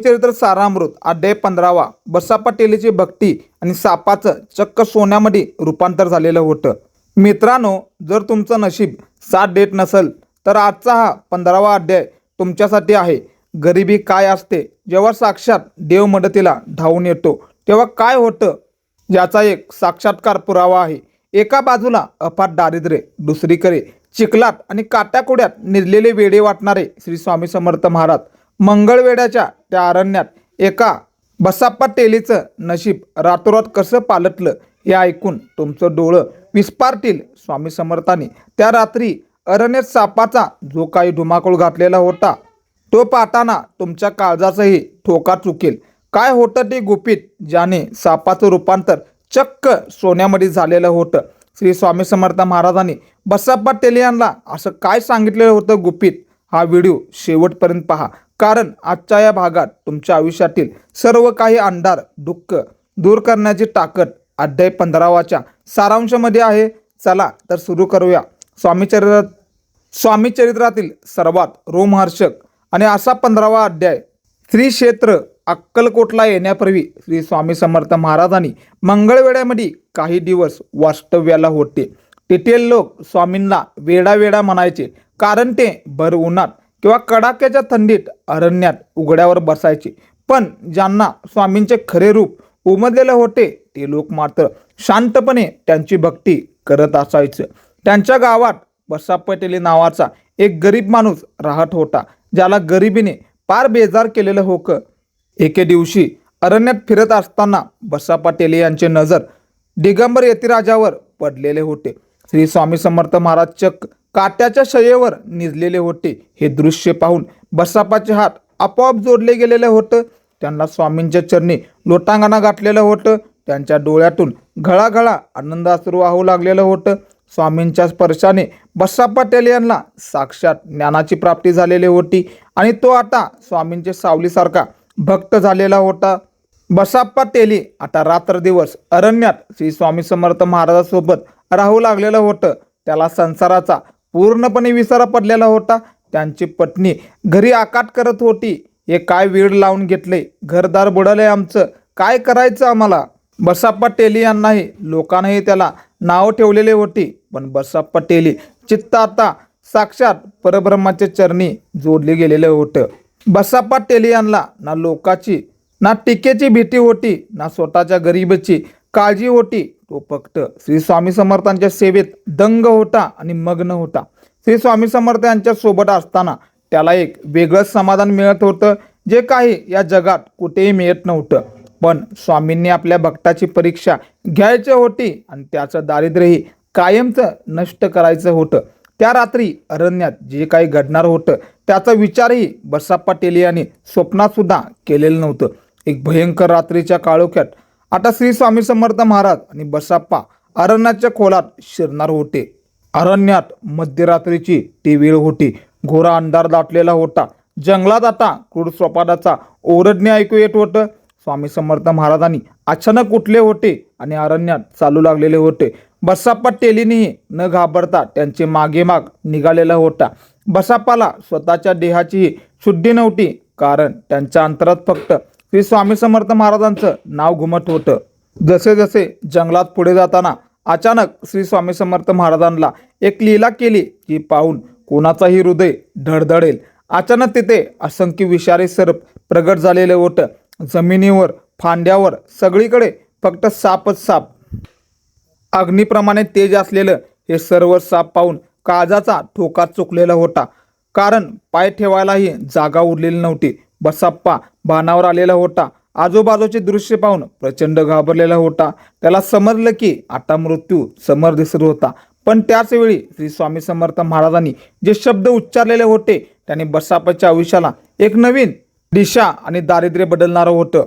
चरित्र सारामृत अध्याय 15वा. बसप्पा टेलीची भक्ती आणि सापाचं चक्क सोन्यामध्ये रूपांतर झालेलं होतं. मित्रांनो, जर तुमचं नशीब साथ देत नसेल तर आजचा हा 15वा अध्याय तुमच्यासाठी आहे. गरिबी काय असते जेव्हा साक्षात देव मदतीला धावून येतो तेव्हा काय होतं याचा एक साक्षात्कार पुरावा आहे. एका बाजूला अफाट दारिद्र्य, दुसरीकडे चिखलात आणि काट्याकुड्यात निजलेले वेडे वाटणारे श्री स्वामी समर्थ महाराज. मंगळवेढ्याच्या त्या अरण्यात एका बसप्पा टेलीचं नशीब रातोरात कसं पालटलं हे ऐकून तुमचं डोळं विस्पारतील. स्वामी समर्थांनी त्या रात्री अरण्यात सापाचा जो काही धुमाकूळ घातलेला होता तो पाहताना तुमच्या काळजाचंही ठोका चुकेल. काय होतं ते गुपित, ज्याने सापाचं रूपांतर चक्क सोन्यामध्ये झालेलं होतं. श्री स्वामी समर्थ महाराजांनी बसप्पा टेली यांना असं काय सांगितलेलं होतं गुपित, हा व्हिडिओ शेवटपर्यंत पहा. कारण आजच्या या भागात तुमच्या आयुष्यातील सर्व काही अंधार, दुःख दूर करण्याची ताकद अध्याय 15वाच्या सारांशामध्ये आहे. चला तर सुरू करूया. स्वामी चरित्रातील सर्वात रोमहर्षक आणि असा 15वा अध्याय. श्री क्षेत्र अक्कलकोटला येण्यापूर्वी श्री स्वामी समर्थ महाराजांनी मंगळवेढ्यामध्ये काही दिवस वास्तव्याला होते. तेथील लोक स्वामींना वेडा वेडा म्हणायचे, कारण ते भर उन्हात किंवा कडाक्याच्या थंडीत अरण्यात उघड्यावर बसायचे. पण ज्यांना स्वामींचे खरे रूप उमदलेले होते ते लोक मात्र शांतपणे त्यांची भक्ती करत असायचे. त्यांच्या गावात बसप्पा टेली नावाचा एक गरीब माणूस राहत होता, ज्याला गरिबीने पार बेजार केलेलं होतं. एके दिवशी अरण्यात फिरत असताना बसप्पा टेली यांची नजर दिगंबर यतिराजावर पडलेले होते. श्री स्वामी समर्थ महाराज चक्क काट्याच्या शयेवर निजलेले होते. हे दृश्य पाहून बसप्पाचे हात आपोआप जोडले गेलेले होतं. त्यांना स्वामींच्या चरणी लोटांगणा घातलेलं होतं. त्यांच्या डोळ्यातून घळाघळा आनंदाश्रू वाहू लागलेलं होतं. स्वामींच्या स्पर्शाने बसप्पा टेली यांना साक्षात ज्ञानाची प्राप्ती झालेली होती आणि तो आता स्वामींचे सावलीसारखा भक्त झालेला होता. बसप्पा टेली आता रात्रदिवस अरण्यात श्री स्वामी समर्थ महाराजांसोबत राहू लागलेलं होतं. त्याला संसाराचा पूर्णपणे विसर पडलेला होता. त्यांची पत्नी घरी आकाट करत होती, हे काय वेळ लावून घेतले, घरदार बुडाले आमचं, काय करायचं आम्हाला. बसप्पा टेली यांनाही लोकांनाही त्याला नाव ठेवलेले होते. पण बसप्पा टेली चित्त आता साक्षात परब्रह्माच्या चरणी जोडले गेलेलं होतं. बसप्पा टेली यांना ना लोकाची ना टीकेची भीती होती, ना स्वतःच्या गरिबीची काळजी होती. तो फक्त श्री स्वामी समर्थांच्या सेवेत दंग होता आणि मग्न होता. श्री स्वामी समर्थ यांच्या सोबत असताना त्याला एक वेगळंच समाधान मिळत होतं, जे काही या जगात कुठेही मिळत नव्हतं. पण स्वामींनी आपल्या भक्ताची परीक्षा घ्यायची होती आणि त्याचं दारिद्र्यही कायमचं नष्ट करायचं होतं. त्या रात्री अरण्यात जे काही घडणार होतं त्याचा विचारही बसप्पा टेली यांनी स्वप्नात सुद्धा केलेलं नव्हतं. एक भयंकर रात्रीच्या काळोख्यात आता श्री स्वामी समर्थ महाराज आणि बसप्पा अरण्याच्या खोलात शिरणार होते. अरण्यात मध्यरात्रीची ती वेळ होती. घोरा अंधार दाटलेला होता. जंगलात आता क्रूर स्वपादाचा ओरडणे ऐकू येत होतं. स्वामी समर्थ महाराजांनी अचानक उठले होते आणि अरण्यात चालू लागलेले होते. बसप्पा टेलीनेही न घाबरता त्यांचे मागे माग निघालेला होता. बसप्पाला स्वतःच्या देहाचीही शुद्धी नव्हती, कारण त्यांच्या अंतरात फक्त श्री स्वामी समर्थ महाराजांचं नाव घुमत होतं. जसे जसे जंगलात पुढे जाताना अचानक श्री स्वामी समर्थ महाराजांना एक लीला केली की पाहून कोणाचाही हृदय धडधडेल. अचानक तिथे असंख्य विषारी सर्प प्रगट झालेले होतं. जमिनीवर, फांद्यावर सगळीकडे फक्त सापच साप. अग्निप्रमाणे तेज असलेलं हे सर्व साप पाहून काळजाचा ठोका चुकलेला होता, कारण पाय ठेवायलाही जागा उरलेली नव्हती. बसप्पा भानावर आलेला होता. आजूबाजूचे दृश्य पाहून प्रचंड घाबरलेला होता. त्याला समजलं की आता मृत्यू समोर दिसत होता. पण त्याच वेळी श्री स्वामी समर्थ महाराजांनी जे शब्द उच्चारलेले होते त्याने बसप्पाच्या आयुष्याला एक नवीन दिशा आणि दारिद्र्य बदलणारं होतं.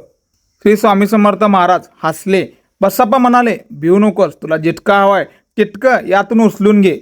श्री स्वामी समर्थ महाराज हसले. बसप्पा म्हणाले, भिवू नकोस, तुला जितकं हवंय तितकं यातून उचलून घे.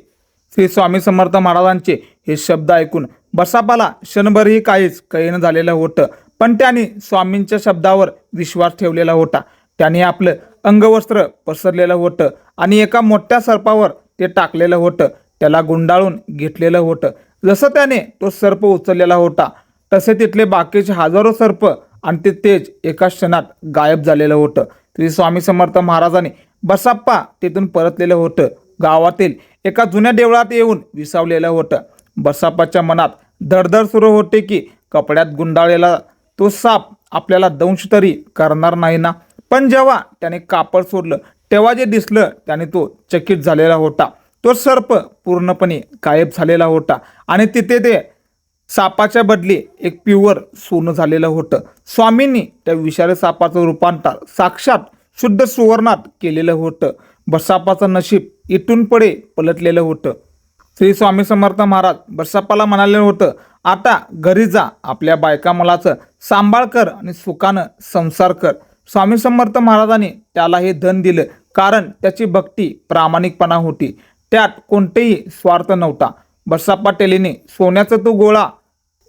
श्री स्वामी समर्थ महाराजांचे हे शब्द ऐकून बसप्पाला क्षणभरही काहीच कळेना झालेलं होतं. पण त्याने स्वामींच्या शब्दावर विश्वास ठेवलेला होता. त्याने आपलं अंगवस्त्र पसरलेलं होतं आणि एका मोठ्या सर्पावर ते टाकलेलं होतं. त्याला गुंडाळून घेतलेलं होतं. जसं त्याने तो सर्प उचललेला होता तसे तिथले बाकीचे हजारो सर्प आणि ते तेज एका क्षणात गायब झालेलं होतं. श्री स्वामी समर्थ महाराजांनी बसाप्पा तिथून परतलेलं होतं. गावातील एका जुन्या देवळात येऊन विसावलेलं होतं. बसाप्पाच्या मनात धडधड सुरू होते की कपड्यात गुंडाळलेला तो साप आपल्याला दंश तरी करणार नाही ना. पण जेव्हा त्याने कापड सोडलं तेव्हा जे दिसलं त्याने तो चकित झालेला होता. तो सर्प पूर्णपणे गायब झालेला होता आणि तिथे ते सापाच्या बदली एक प्युअर सोनं झालेलं होतं. स्वामींनी त्या विषारी सापाचं रूपांतर साक्षात शुद्ध सुवर्णात केलेलं होतं. बसाप्पाचं नशीब इथून पुढे पलटलेलं होतं. श्री स्वामी समर्थ महाराज बसाप्पाला म्हणाले होतं, आता घरी जा, आपल्या बायका मुलाचं सांभाळ कर आणि सुखानं संसार कर. स्वामी समर्थ महाराजांनी त्याला हे धन दिलं कारण त्याची भक्ती प्रामाणिकपणा होती. त्यात कोणतेही स्वार्थ नव्हता. बसाप्पा टेलीने सोन्याचा तो गोळा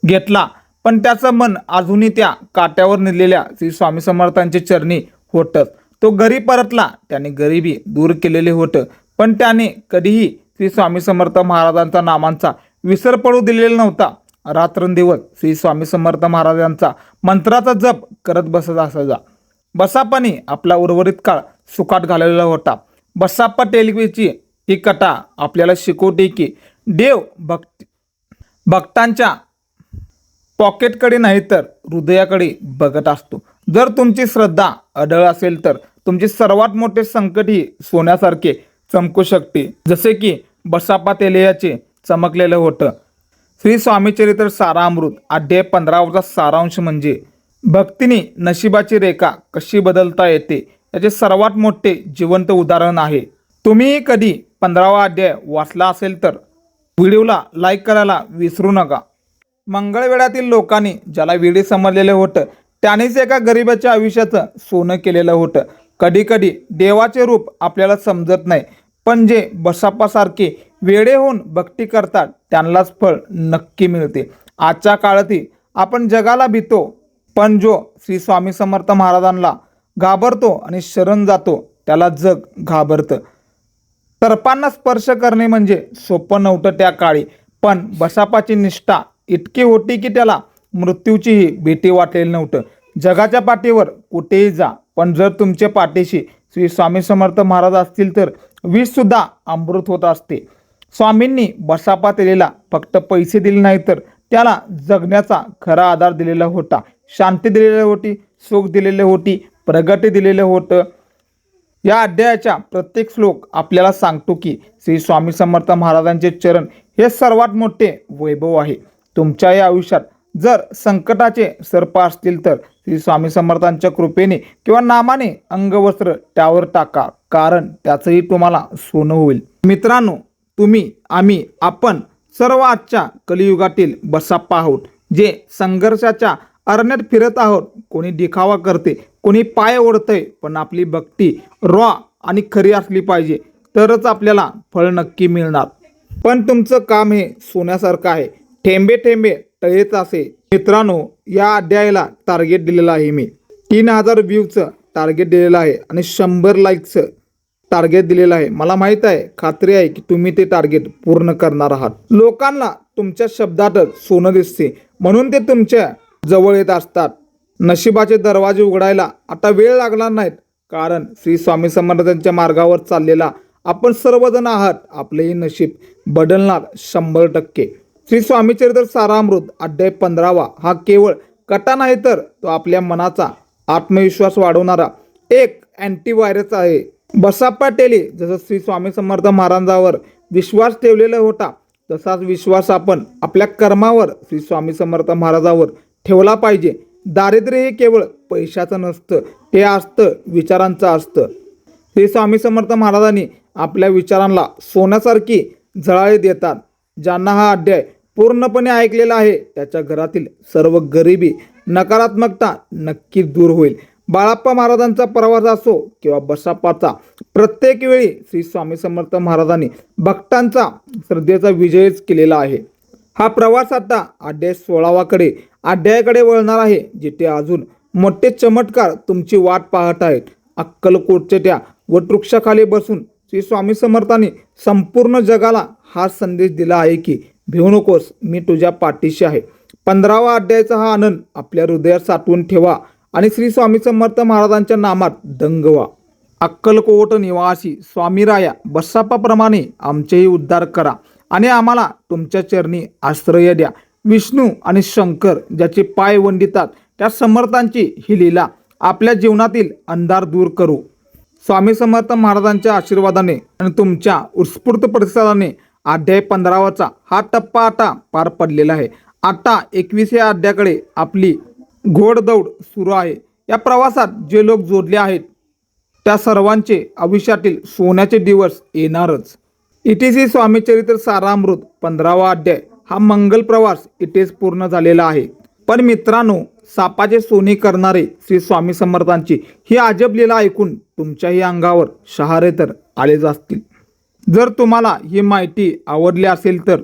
घेतला पण त्याचं मन अजूनही त्या काट्यावर निघलेल्या श्री स्वामी समर्थांचे चरणी होतं. तो घरी परतला. त्याने गरिबी दूर केलेले होतं पण त्याने कधीही श्री स्वामी समर्थ महाराजांचा नामांचा विसर पडू दिलेला नव्हता. रात्रंदिवस श्री स्वामी समर्थ महाराजांचा मंत्राचा जप करत बसत असायचा. बसाप्पाने आपला उर्वरित काळ सुखात घालवलेला होता. बसाप्पा टेलीची ही कथा आपल्याला शिकवते की देव भक्तांच्या पॉकेटकडे नाही तर हृदयाकडे बघत असतो. जर तुमची श्रद्धा अढळ असेल तर तुमचे सर्वात मोठे संकट ही सोन्यासारखे चमकू शकते, जसे की बसाप्पा तेलियाचे चमकलेलं होतं. श्री स्वामी चरित्र सारामृत अध्याय 15 सारांश म्हणजे भक्तीने नशिबाची रेखा कशी बदलता येते याचे सर्वात मोठे जिवंत उदाहरण आहे. तुम्ही कधी 15वा अध्याय वाचला असेल तर व्हिडिओला लाईक करायला विसरू नका. मंगळवेढ्यातील लोकांनी ज्याला वेडी समजलेलं होतं त्यानेच एका गरिबाच्या आयुष्याचं सोनं केलेलं होतं. कधी कधी देवाचे रूप आपल्याला समजत नाही पण जे बसाप्पासारखे वेडे होऊन भक्ती करतात त्यांनाच फळ नक्की मिळते. आजच्या काळातही आपण जगाला भीतो पण जो श्री स्वामी समर्थ महाराजांना घाबरतो आणि शरण जातो त्याला जग घाबरतं. सर्पांना स्पर्श करणे म्हणजे सोपं नव्हतं त्या काळी पण बसाप्पाची निष्ठा इतकी होती की त्याला मृत्यूचीही भीती वाटलेली नव्हतं. जगाच्या पाठीवर कुठेही जा पण जर तुमच्या पाठीशी श्री स्वामी समर्थ महाराज असतील तर विष सुद्धा अमृत होत असते. स्वामींनी बसाप्पा तेलीला फक्त पैसे दिले नाही तर त्याला जगण्याचा खरा आधार दिलेला होता. शांती दिलेली होती, सुख दिलेले होती, प्रगती दिलेलं होतं. या अध्यायाच्या प्रत्येक श्लोक आपल्याला सांगतो की श्री स्वामी समर्थ महाराजांचे चरण हे सर्वात मोठे वैभव आहे. तुमच्या या आयुष्यात जर संकटाचे सर्प असतील तर श्री स्वामी समर्थांच्या कृपेने किंवा नामाने अंगवस्त्र त्यावर टाका कारण त्याचंही तुम्हाला सोनं होईल. मित्रांनो, तुम्ही आपण सर्व आजच्या कलियुगातील बसाप्पा आहोत जे संघर्षाच्या अरण्यात फिरत आहोत. कोणी दिखावा करते, कोणी पाय ओढतंय पण आपली भक्ती रॉ आणि खरी असली पाहिजे तरच आपल्याला फळ नक्की मिळणार. पण तुमचं काम हे सोन्यासारखं आहे, थेंबे थेंबे तळेच असे. मित्रांनो, या अध्यायाला टार्गेट दिलेलं आहे मी 3000 व्ह्यूचं टार्गेट दिलेलं आहे आणि 100 लाईकचं टार्गेट दिलेलं आहे. मला माहीत आहे, खात्री आहे की तुम्ही ते टार्गेट पूर्ण करणार आहात. लोकांना तुमच्या शब्दातच सोनं दिसते म्हणून ते तुमच्या जवळ येत असतात. नशिबाचे दरवाजे उघडायला आता वेळ लागणार नाहीत कारण श्री स्वामी समर्थांच्या मार्गावर चाललेला आपण सर्वजण आहात. आपलेही नशीब बदलणार 100%. श्री स्वामी चरित्र सारामृत अध्याय 15 हा केवळ कथा नाही तर तो आपल्या मनाचा आत्मविश्वास वाढवणारा एक अँटीव्हायरस आहे. बसाप्पा टेली जसं श्री स्वामी समर्थ महाराजांवर विश्वास ठेवलेला होता तसाच विश्वास आपण आपल्या कर्मावर श्री स्वामी समर्थ महाराजांवर ठेवला पाहिजे. दारिद्र्य हे केवळ पैशाचं नसतं, ते असतं विचारांचं असतं. श्री स्वामी समर्थ महाराजांनी आपल्या विचारांना सोन्यासारखी झळाळी देतात. ज्यांना हा अध्याय पूर्णपणे ऐकलेला आहे त्याच्या घरातील सर्व गरिबी नकारात्मकता नक्की दूर होईल. बाळाप्पा महाराजांचा प्रवास असो किंवा बसाप्पाचा, प्रत्येक वेळी श्री स्वामी समर्थ महाराजांनी भक्तांचा श्रद्धेचा विजयच केलेला आहे. हा प्रवास आता अध्याय 16 अध्यायाकडे वळणार आहे जिथे अजून मोठे चमत्कार तुमची वाट पाहत आहेत. अक्कलकोटच्या त्या वटवृक्षाखाली बसून श्री स्वामी समर्थांनी संपूर्ण जगाला हा संदेश दिला आहे की भिवू नकोस, मी तुझ्या पाठीशी आहे. 15वा अध्यायाचा हा आनंद आपल्या हृदयात साठवून ठेवा आणि श्री स्वामी समर्थ महाराजांच्या नामात दंग व्हा. अक्कलकोट निवासी स्वामीराया बसाप्पाप्रमाणे आमचेही उद्धार करा आणि आम्हाला तुमच्या चरणी आश्रय द्या. विष्णू आणि शंकर ज्याचे पाय वंदितात त्या समर्थांची ही लीला आपल्या जीवनातील अंधार दूर करू. स्वामी समर्थ महाराजांच्या आशीर्वादाने आणि तुमच्या उत्स्फूर्त प्रतिसादाने अध्याय 15वाचा हा टप्पा आता पार पडलेला आहे. आता 21व्या अध्यायाकडे आपली घोडदौड सुरू आहे. या प्रवासात जे लोक जोडले आहेत त्या सर्वांचे आयुष्यातील सोन्याचे दिवस येणारच. इथे स्वामी चरित्र सारामृत 15वा अध्याय हा मंगल प्रवास इथेच पूर्ण झालेला आहे. पण मित्रांनो, सापाचे सोने करणारे श्री स्वामी समर्थांची ही अजब लीला ऐकून तुमच्याही अंगावर शहारे तर आलेच असतील. जर तुम्हाला ही माहिती आवडली असेल तर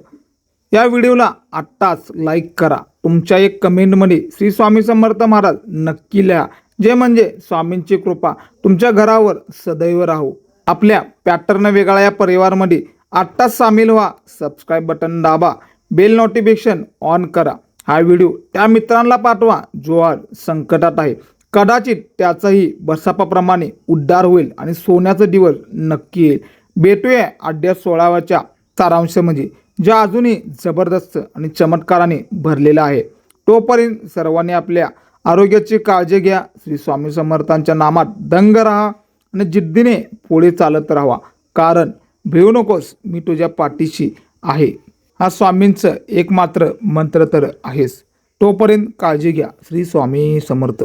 या व्हिडिओला आत्ताच लाईक करा. तुमच्या एक कमेंटमध्ये श्री स्वामी समर्थ महाराज नक्की लिहा, जे म्हणजे स्वामींची कृपा तुमच्या घरावर सदैव राहो. आपल्या पॅटर्न वेगळा या परिवारामध्ये आत्ताच सामील व्हा. सबस्क्राईब बटन दाबा, बेल नोटिफिकेशन ऑन करा. हा व्हिडिओ त्या मित्रांना पाठवा जो आज संकटात आहे. कदाचित त्याचाही बसाप्पाप्रमाणे उद्धार होईल आणि सोन्याचा दिवस नक्की येईल. भेटूया अध्याय 16च्या सारांशामध्ये, जे अजूनही जबरदस्त आणि चमत्काराने भरलेला आहे. तोपर्यंत सर्वांनी आपल्या आरोग्याची काळजी घ्या. श्री स्वामी समर्थांच्या नामात दंग राहा आणि जिद्दीने पुढे चालत राहा. कारण भिवू नकोस, मी तुझ्या पाठीशी आहे. हा स्वामींचं एकमात्र मंत्र तर आहेच. तोपर्यंत काळजी घ्या. श्री स्वामी समर्थ.